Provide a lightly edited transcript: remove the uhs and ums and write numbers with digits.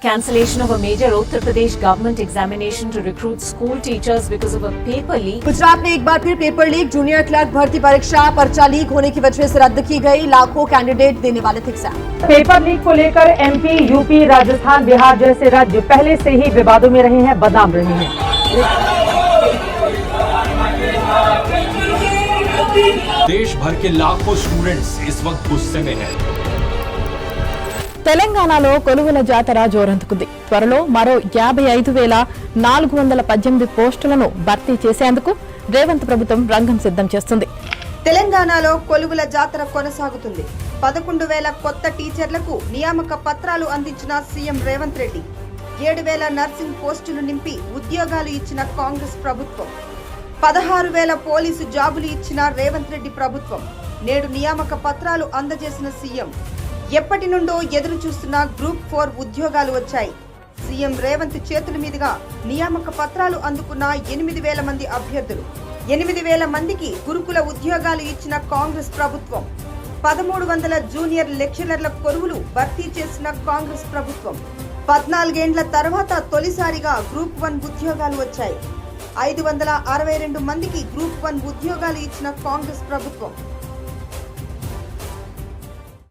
Cancellation of a major Uttar Pradesh government examination to recruit school teachers because of a paper leak. Gujarat में एक बार फिर paper leak. Junior clerk भर्ती परीक्षा पर्चा leak होने की वजह से रद्द की गई। लाखों कैंडिडेट देने वाले थे एग्जाम। पेपर लीक को लेकर एमपी, यूपी, राजस्थान, बिहार जैसे राज्य पहले से ही विवादों में रहे हैं, बदनाम रहे हैं। देश भर के लाखों स्टूडेंट्स इस वक्त गुस्से में हैं। తెలంగాణలో కొలువుల జాతర జోరందుకుంది. త్వరలో మరో 55,418 పోస్టులను భర్తీ చేసేందుకు రేవంత్ ప్రభుత్వం రంగం సిద్ధం చేస్తుంది. తెలంగాణలో కొలువుల జాతర కొనసాగుతుంది. 11,000 కొత్త టీచర్లకు నియామక పత్రాలు అందించిన సీఎం రేవంత్ రెడ్డి. 7,000 నర్సింగ్ పోస్టులు నింపి ఉద్యోగాలు ఇచ్చిన కాంగ్రెస్ ప్రభుత్వం. 16,000 పోలీసు జాబులు ఇచ్చిన రేవంత్ రెడ్డి ప్రభుత్వం. నేడు నియామక పత్రాలు అందజేసిన సీఎం. ఎప్పటి నుండో ఎదురు చూస్తున్న గ్రూప్ 4 ఉద్యోగాలు వచ్చాయి. సీఎం రేవంత్ చేతుల మీదుగా నియామక పత్రాలు అందుకున్న 8,000 మంది అభ్యర్థులు. 8,000 మందికి గురుకుల ఉద్యోగాలు ఇచ్చిన కాంగ్రెస్ ప్రభుత్వం. 1,300 జూనియర్ లెక్చరర్ల కొలువులు భర్తీ చేసిన కాంగ్రెస్ ప్రభుత్వం. 14 ఏండ్ల తర్వాత తొలిసారిగా గ్రూప్ 1 ఉద్యోగాలు వచ్చాయి. 562 మందికి గ్రూప్ 1 ఉద్యోగాలు ఇచ్చిన కాంగ్రెస్ ప్రభుత్వం.